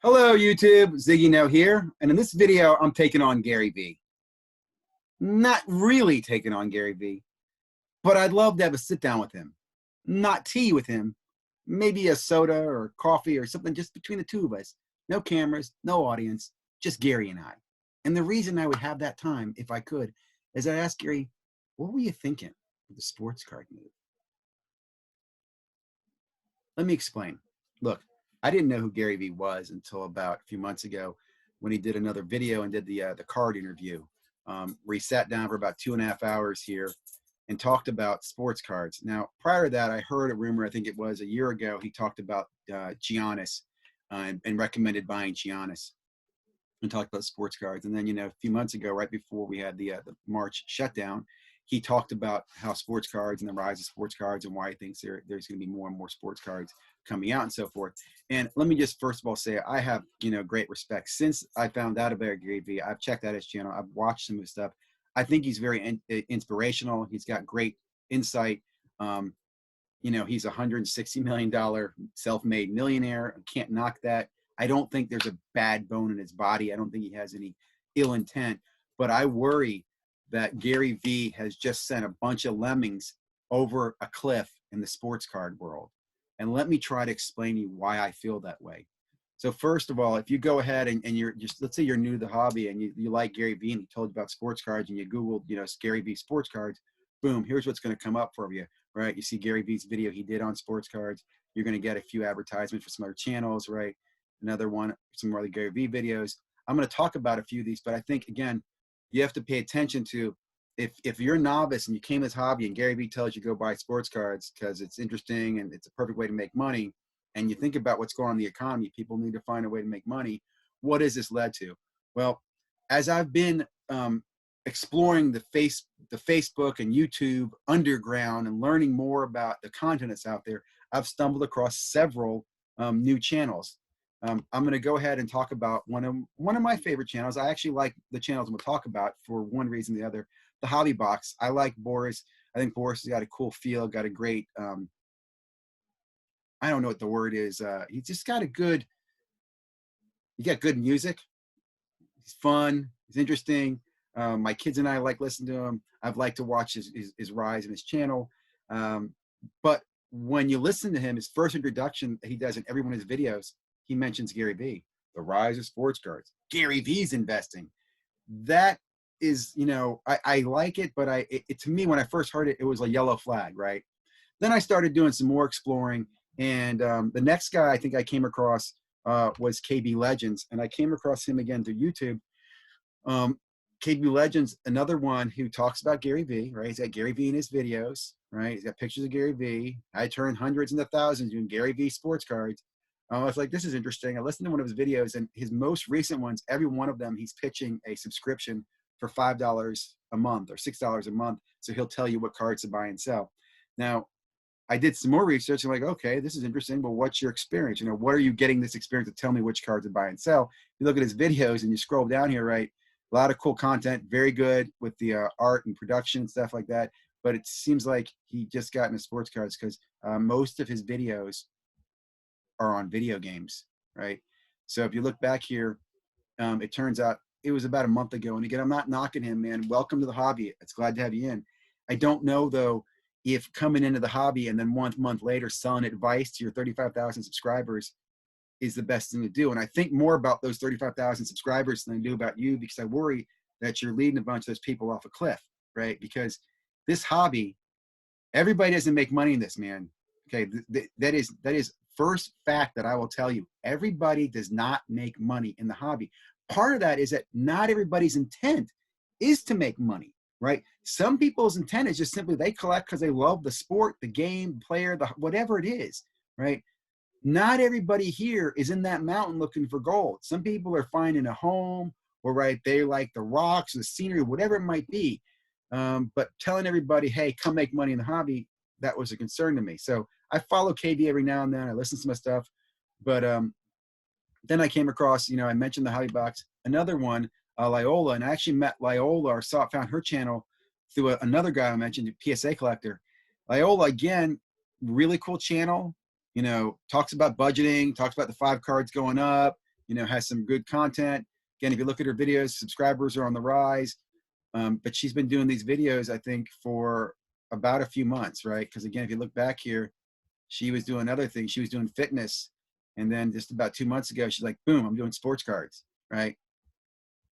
Hello YouTube, ZiggyNo here, and in this video I'm taking on Gary Vee. Not really taking on Gary Vee, but I'd love to have a sit down with him. Not tea with him, maybe a soda or coffee or something just between the two of us. No cameras, no audience, just Gary and I. And the reason I would have that time, if I could, is I'd ask Gary, what were you thinking with the sports card move? Let me explain. Look, I didn't know who Gary Vee was until about a few months ago when he did another video and did the card interview, where he sat down for about 2.5 hours here and talked about sports cards. Now, prior to that, I heard a rumor, I think it was a year ago, he talked about Giannis and recommended buying Giannis and talked about sports cards. And then, a few months ago, right before we had the March shutdown, he talked about how sports cards and the rise of sports cards and why he thinks there's going to be more and more sports cards coming out and so forth. And let me just first of all say I have great respect. Since I found out about Gary Vee, I've checked out his channel. I've watched some of his stuff. I think he's very inspirational. He's got great insight. He's a $160 million self-made millionaire. Can't knock that. I don't think there's a bad bone in his body. I don't think he has any ill intent. But I worry that Gary Vee has just sent a bunch of lemmings over a cliff in the sports card world. And let me try to explain to you why I feel that way. So first of all, if you go ahead and you're just, let's say you're new to the hobby and you like Gary Vee and he told you about sports cards and you Googled, Gary Vee sports cards, boom, here's what's going to come up for you, right? You see Gary Vee's video he did on sports cards. You're going to get a few advertisements for some other channels, right? Another one, some other Gary Vee videos. I'm going to talk about a few of these, but I think, again, you have to pay attention to if you're a novice and you came to this hobby and Gary Vee tells you go buy sports cards because it's interesting and it's a perfect way to make money, and you think about what's going on in the economy, people need to find a way to make money. What has this led to? Well, as I've been exploring the Facebook and YouTube underground and learning more about the content that's out there, I've stumbled across several new channels. I'm going to go ahead and talk about one of my favorite channels. I actually like the channels I'm going to talk about for one reason or the other. The Hobby Box. I like Boris. I think Boris has got a cool feel, got a great, I don't know what the word is. He's just got he got good music. He's fun. He's interesting. My kids and I like listening to him. I've liked to watch his rise in his channel. But when you listen to him, his first introduction he does in every one of his videos, he mentions Gary Vee, the rise of sports cards. Gary Vee's investing. That is, I like it, but to me, when I first heard it, it was a yellow flag, right? Then I started doing some more exploring, and the next guy I think I came across was KB Legends, and I came across him again through YouTube. KB Legends, another one who talks about Gary Vee, right? He's got Gary Vee in his videos, right? He's got pictures of Gary Vee. I turned hundreds into thousands doing Gary Vee sports cards. I was like, this is interesting. I listened to one of his videos, and his most recent ones, every one of them, he's pitching a subscription for $5 a month or $6 a month. So he'll tell you what cards to buy and sell. Now, I did some more research. I'm like, okay, this is interesting, but what's your experience? What are you getting this experience to tell me which cards to buy and sell? You look at his videos and you scroll down here, right? A lot of cool content, very good with the art and production and stuff like that. But it seems like he just got into sports cards because most of his videos are on video games, right? So if you look back here, it turns out it was about a month ago. And again, I'm not knocking him, man. Welcome to the hobby. It's glad to have you in. I don't know, though, if coming into the hobby and then 1 month later selling advice to your 35,000 subscribers is the best thing to do. And I think more about those 35,000 subscribers than I do about you, because I worry that you're leading a bunch of those people off a cliff, right? Because this hobby, everybody doesn't make money in this, man. Okay, that is first fact that I will tell you. Everybody does not make money in the hobby. Part of that is that not everybody's intent is to make money, right? Some people's intent is just simply they collect because they love the sport, the game, player, whatever it is, right? Not everybody here is in that mountain looking for gold. Some people are finding a home, or right, they like the rocks, the scenery, whatever it might be. But telling everybody, hey, come make money in the hobby, that was a concern to me. So I follow KD every now and then. I listen to some stuff, but then I came across, I mentioned the Hobby Box, another one, Lyola, and I actually met Lyola or found her channel through another guy I mentioned, PSA Collector. Lyola, again, really cool channel, talks about budgeting, talks about the 5 cards going up, you know, has some good content. Again, if you look at her videos, subscribers are on the rise. But she's been doing these videos, I think, for about a few months, right? Because again, if you look back here, she was doing other things. She was doing fitness. And then just about 2 months ago, she's like, boom, I'm doing sports cards, right?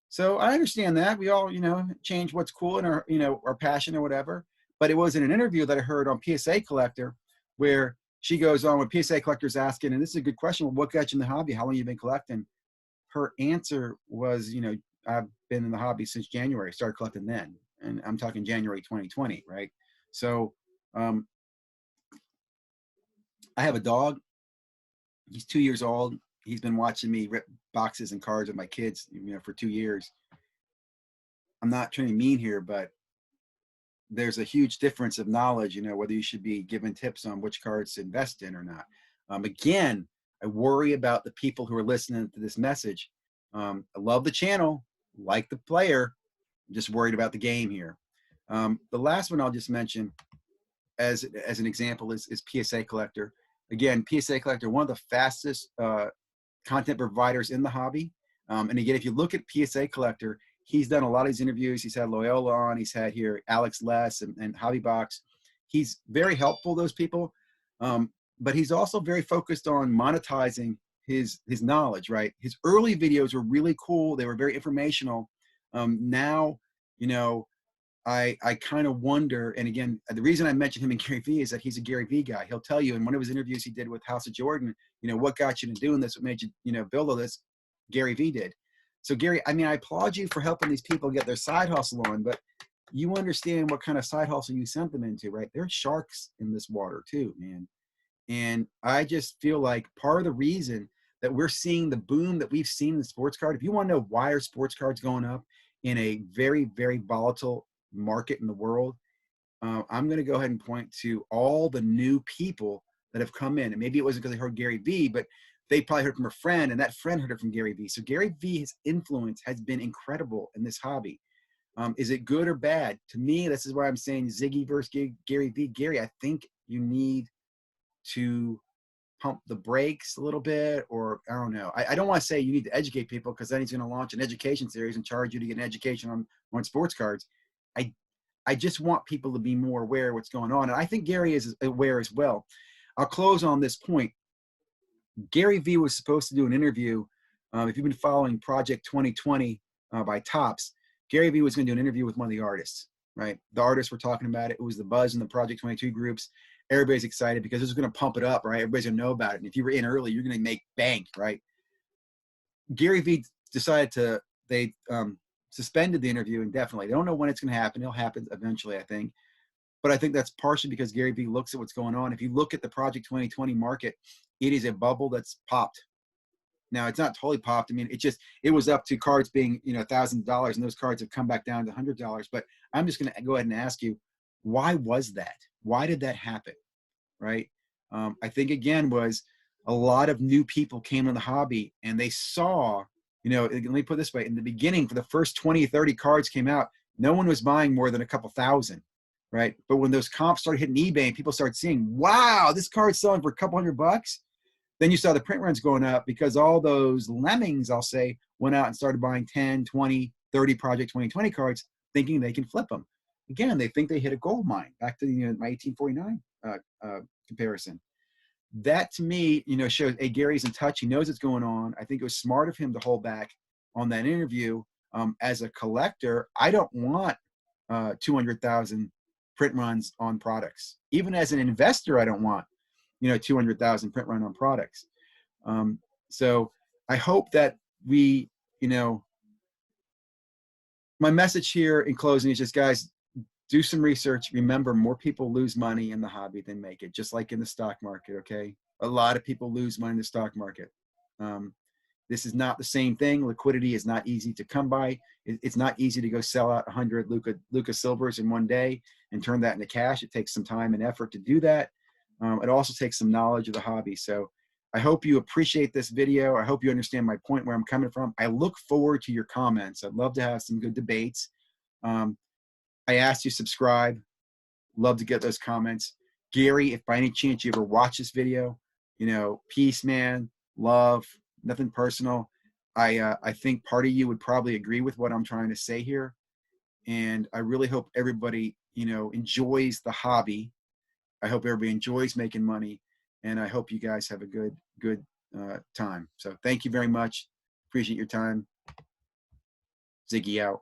So I understand that. We all, you know, change what's cool in our, you know, our passion or whatever. But it was in an interview that I heard on PSA Collector where she goes on when PSA Collector's asking, and this is a good question, well, what got you in the hobby? How long have you been collecting? Her answer was, you know, I've been in the hobby since January. I started collecting then. And I'm talking January 2020, right? So I have a dog. He's 2 years old. He's been watching me rip boxes and cards with my kids, you know, for 2 years. I'm not trying to be mean here, but there's a huge difference of knowledge, you know, whether you should be given tips on which cards to invest in or not. Again, I worry about the people who are listening to this message. I love the channel, like the player. I'm just worried about the game here. The last one I'll just mention as an example is PSA Collector. Again, PSA Collector, one of the fastest content providers in the hobby. And again, if you look at PSA Collector, he's done a lot of these interviews. He's had Loyola on. He's had here Alex Less and Hobbybox. He's very helpful, those people. But he's also very focused on monetizing his knowledge, right? His early videos were really cool. They were very informational. Now, you know, I kind of wonder, and again, the reason I mentioned him in Gary Vee is that he's a Gary Vee guy. He'll tell you in one of his interviews he did with House of Jordan, you know, what got you to doing this? What made you, you know, build all this? Gary Vee did. So Gary, I mean, I applaud you for helping these people get their side hustle on, but you understand what kind of side hustle you sent them into, right? There's sharks in this water too, man. And I just feel like part of the reason that we're seeing the boom that we've seen in the sports card, if you want to know why are sports cards going up in a very, very volatile market in the world, I'm going to go ahead and point to all the new people that have come in. And maybe it wasn't because they heard Gary Vee, but they probably heard from a friend, and that friend heard it from Gary Vee. So Gary Vee's influence has been incredible in this hobby. Is it good or bad? To me, this is why I'm saying Ziggy versus Gary Vee. Gary, I think you need to pump the brakes a little bit, or I don't know. I don't want to say you need to educate people, because then he's going to launch an education series and charge you to get an education on sports cards. I just want people to be more aware of what's going on. And I think Gary is aware as well. I'll close on this point. Gary Vee was supposed to do an interview. If you've been following Project 2020 by Topps, Gary Vee was going to do an interview with one of the artists, right? The artists were talking about it. It was the buzz in the Project 22 groups. Everybody's excited because this is going to pump it up, right? Everybody's going to know about it. And if you were in early, you're going to make bank, right? Gary Vee decided they suspended the interview indefinitely. They don't know when it's going to happen. It'll happen eventually, I think. But I think that's partially because Gary Vee looks at what's going on. If you look at the Project 2020 market, it is a bubble that's popped. Now, it's not totally popped. I mean, it was up to cards being, you know, $1,000, and those cards have come back down to $100. But I'm just going to go ahead and ask you, why was that? Why did that happen, right? I think, again, was a lot of new people came in the hobby, and they saw, you know, let me put it this way. In the beginning, for the first 20, 30 cards came out, no one was buying more than a couple thousand, right? But when those comps started hitting eBay and people started seeing, wow, this card's selling for a couple $100, then you saw the print runs going up because all those lemmings, I'll say, went out and started buying 10, 20, 30 Project 2020 cards, thinking they can flip them. Again, they think they hit a gold mine, back to, you know, my 1849 comparison. That, to me, you know, shows, hey, Gary's in touch. He knows what's going on. I think it was smart of him to hold back on that interview. As a collector, I don't want 200,000 print runs on products. Even as an investor, I don't want, you know, 200,000 print run on products. So I hope that we, you know, my message here in closing is just, guys, do some research. Remember, more people lose money in the hobby than make it, just like in the stock market, okay? A lot of people lose money in the stock market. This is not the same thing. Liquidity is not easy to come by. It's not easy to go sell out 100 Luca Silvers in one day and turn that into cash. It takes some time and effort to do that. It also takes some knowledge of the hobby. So I hope you appreciate this video. I hope you understand my point, where I'm coming from. I look forward to your comments. I'd love to have some good debates. I asked you to subscribe. Love to get those comments. Gary, if by any chance you ever watch this video, you know, peace, man, love, nothing personal. I think part of you would probably agree with what I'm trying to say here. And I really hope everybody, enjoys the hobby. I hope everybody enjoys making money. And I hope you guys have a good time. So thank you very much. Appreciate your time. Ziggy out.